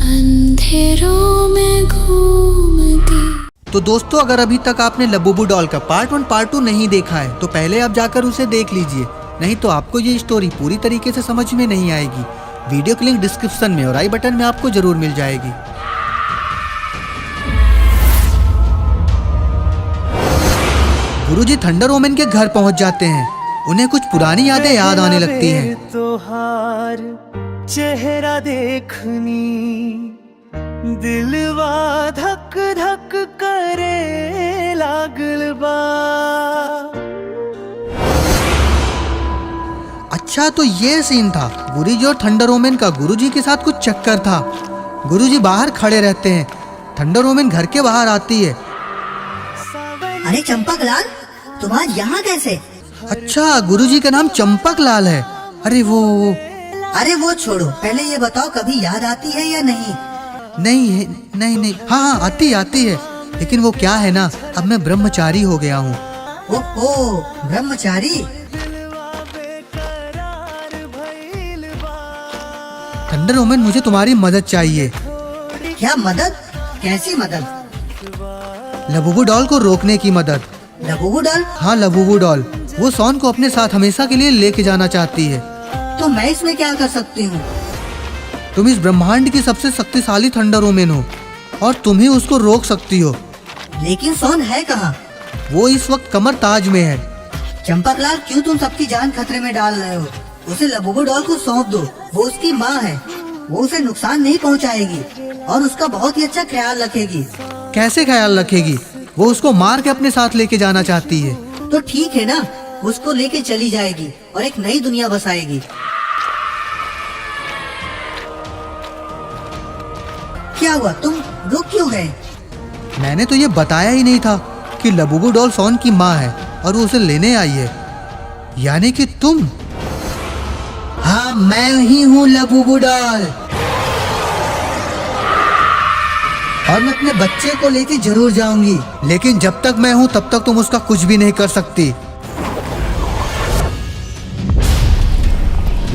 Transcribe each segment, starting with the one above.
अंधेरों में घूमती। तो दोस्तों, अगर अभी तक आपने लबूबू डॉल का पार्ट 1 पार्ट 2 नहीं देखा है तो पहले आप जाकर उसे देख लीजिए, नहीं तो आपको ये स्टोरी पूरी तरीके से समझ में नहीं आएगी। वीडियो की लिंक डिस्क्रिप्शन में और आई बटन में आपको जरूर मिल जाएगी। गुरुजी थंडर ओमेन के घर पहुंच जाते हैं। उन्हें कुछ पुरानी यादें याद आने लगती हैं। तोहार चेहरा देखनी दिलवा धक धक करे लागल बा। अच्छा, तो ये सीन था गुरुजी और थंडर ओमेन का। गुरुजी के साथ कुछ चक्कर था। गुरुजी बाहर खड़े रहते हैं। थंडर ओमेन घर के बाहर आती है। अरे चंपक लाल, तुम आज यहाँ कैसे? अच्छा, गुरुजी का नाम चंपक लाल है। अरे वो छोड़ो, पहले ये बताओ कभी याद आती है या नहीं? नहीं। हाँ, आती है, लेकिन वो क्या है ना, अब मैं ब्रह्मचारी हो गया हूँ। ओहो, ब्रह्मचारी। थंडर ओमेन, मुझे तुम्हारी मदद चाहिए। क्या मदद? कैसी मदद? लबूबू डॉल को रोकने की मदद। Labubu doll? हाँ, लबूबू डॉल। वो सॉन को अपने साथ हमेशा के लिए लेके जाना चाहती है। तो मैं इसमें क्या कर सकती हूँ? तुम इस ब्रह्मांड की सबसे शक्तिशाली थंडर ओमेन हो और तुम ही उसको रोक सकती हो। लेकिन सोन है कहाँ? वो इस वक्त कमर ताज में है। चंपक लाल, क्यों तुम सबकी जान खतरे में डाल रहे हो? उसे लबूबू डॉल को सौंप दो। वो उसकी माँ है, वो उसे नुकसान नहीं पहुँचाएगी और उसका बहुत ही अच्छा ख्याल रखेगी। कैसे ख्याल रखेगी? वो उसको मार के अपने साथ लेके जाना चाहती है। तो ठीक है ना, उसको लेके चली जाएगी और एक नई दुनिया बसाएगी। क्या हुआ, तुम रुक क्यों गए? मैंने तो ये बताया ही नहीं था कि लबूबू डॉल सॉन की माँ है और वो उसे लेने आई है। यानी कि तुम? हाँ, मैं ही हूँ लबूबू डॉल, और मैं अपने बच्चे को लेके जरूर जाऊंगी। लेकिन जब तक मैं हूँ तब तक तुम उसका कुछ भी नहीं कर सकती।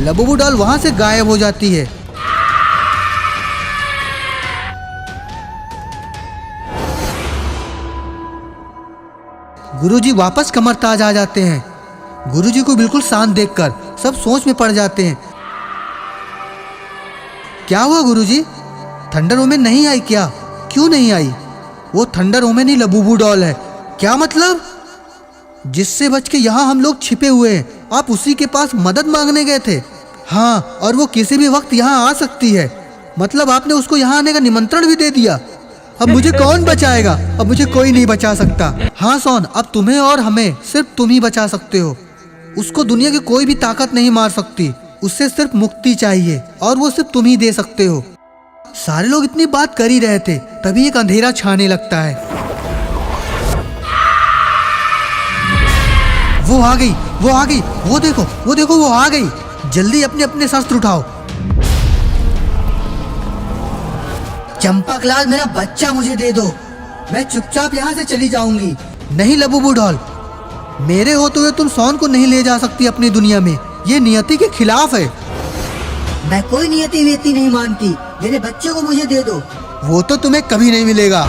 लबूबू डॉल वहां से गायब हो जाती है। गुरुजी वापस कमर ताज आ जाते हैं। गुरुजी को बिल्कुल शांत देखकर सब सोच में पड़ जाते हैं। क्या हुआ गुरुजी? थंडर ओमेन नहीं आई क्या? क्यों नहीं आई? वो थंडर ओमेन ही लबूबू डॉल है। क्या मतलब? जिससे बच के यहाँ हम लोग छिपे हुए हैं, आप उसी के पास मदद मांगने गए थे। हाँ, और वो किसी भी वक्त यहाँ आ सकती है। मतलब आपने उसको यहाँ आने का निमंत्रण भी दे दिया। अब मुझे कौन बचाएगा? अब मुझे कोई नहीं बचा सकता। हाँ सॉन, अब तुम्हें और हमें सिर्फ तुम ही बचा सकते हो। उसको दुनिया की कोई भी ताकत नहीं मार सकती। उससे सिर्फ मुक्ति चाहिए और वो सिर्फ तुम ही दे सकते हो। सारे लोग इतनी बात कर ही रहे थे, तभी एक अंधेरा छाने लगता है। वो आ गई। वो देखो वो आ गई। जल्दी अपने अपने शस्त्र उठाओ। चंपक लाल, मेरा बच्चा मुझे दे दो। मैं चुपचाप यहाँ से चली जाऊंगी। नहीं लबूबू डॉल, मेरे होते हुए तुम सॉन को नहीं ले जा सकती अपनी दुनिया में। ये नियति के खिलाफ है। मैं कोई नियति वेती नहीं मानती। मेरे बच्चे को मुझे दे दो। वो तो तुम्हें कभी नहीं मिलेगा।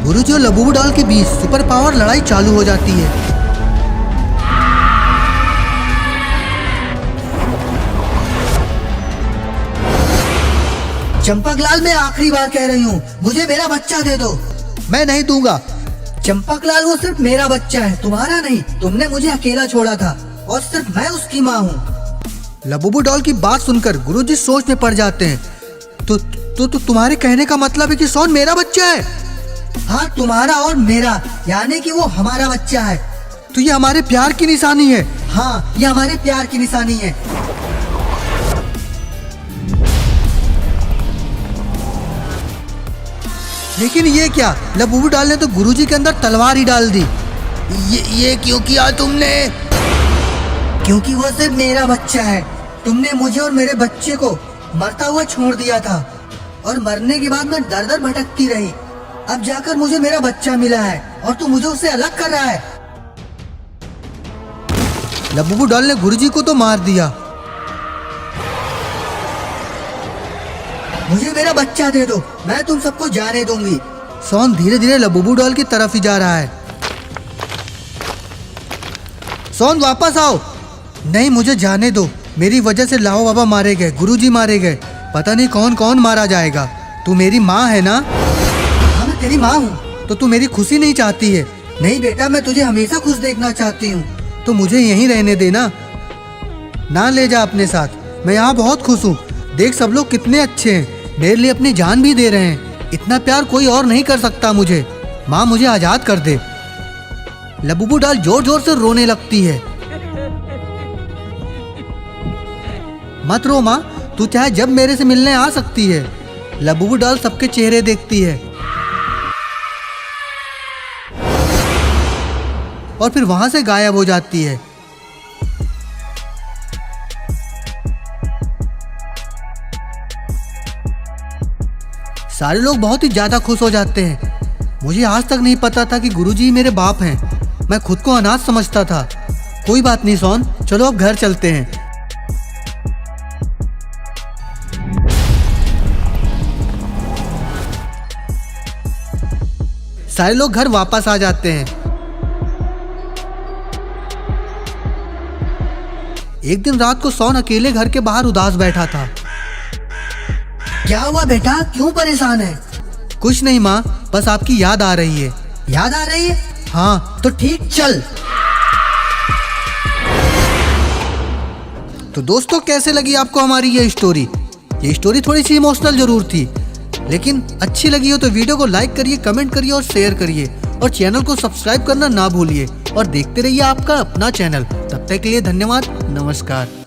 गुरुजी और लबूबू डॉल के बीच सुपर पावर लड़ाई चालू हो जाती है। चंपक लाल, मैं आखिरी बार कह रही हूँ, मुझे मेरा बच्चा दे दो। मैं नहीं दूंगा। चंपक लाल, वो सिर्फ मेरा बच्चा है, तुम्हारा नहीं। तुमने मुझे अकेला छोड़ा था और सिर्फ मैं उसकी माँ हूँ। लबूबू डॉल की बात सुनकर गुरुजी सोच में पड़ जाते हैं। तो तुम्हारे कहने का मतलब है कि सॉन मेरा बच्चा है? हाँ, तुम्हारा और मेरा, यानी कि वो हमारा बच्चा है। तो ये हमारे प्यार की निशानी है। हाँ, ये हमारे प्यार की निशानी है। लेकिन ये क्या? लबूबू डॉल ने तो गुरुजी के अंदर तलवार ही डाल दी। ये क्यों किया तुमने? क्योंकि वो सिर्फ मेरा बच्चा है। तुमने मुझे और मेरे बच्चे को मरता हुआ छोड़ दिया था और मरने के बाद मैं दर दर भटकती रही। अब जाकर मुझे मेरा बच्चा मिला है और तू मुझे उससे अलग कर रहा है। लबूबू डॉल ने गुरुजी को तो मार दिया। मुझे मेरा बच्चा दे दो, मैं तुम सबको जाने दूंगी। सोन धीरे धीरे लबूबू डॉल की तरफ ही जा रहा है। सोन वापस आओ। नहीं, मुझे जाने दो। मेरी वजह से लाओ बाबा मारे गए, गुरुजी मारे गए, पता नहीं कौन कौन मारा जाएगा। तू मेरी माँ है ना? हाँ, मैं तेरी माँ हूँ। तो तू मेरी खुशी नहीं चाहती है? नहीं बेटा, मैं तुझे हमेशा खुश देखना चाहती हूँ। तो मुझे यहीं रहने देना, ना ले जा अपने साथ। मैं यहाँ बहुत खुश हूँ। देख सब लोग कितने अच्छे हैं, मेरे लिए अपनी जान भी दे रहे हैं। इतना प्यार कोई और नहीं कर सकता मुझे। माँ मुझे आजाद कर दे। लबूबू डॉल जोर जोर से रोने लगती है। मत रो माँ, तू चाहे जब मेरे से मिलने आ सकती है। लबूबू डॉल सबके चेहरे देखती है और फिर वहां से गायब हो जाती है। सारे लोग बहुत ही ज्यादा खुश हो जाते हैं। मुझे आज तक नहीं पता था कि गुरुजी मेरे बाप हैं। मैं खुद को अनाथ समझता था। कोई बात नहीं सोन, चलो अब घर चलते हैं। सारे लोग घर वापस आ जाते हैं। एक दिन रात को सोन अकेले घर के बाहर उदास बैठा था। क्या हुआ बेटा, क्यों परेशान है? कुछ नहीं माँ, बस आपकी याद आ रही है। याद आ रही है? हाँ। तो ठीक, चल। तो दोस्तों, कैसे लगी आपको हमारी ये स्टोरी? ये स्टोरी थोड़ी सी इमोशनल जरूर थी, लेकिन अच्छी लगी हो तो वीडियो को लाइक करिए, कमेंट करिए और शेयर करिए, और चैनल को सब्सक्राइब करना ना भूलिए। और देखते रहिए आपका अपना चैनल। तब तक के लिए धन्यवाद, नमस्कार।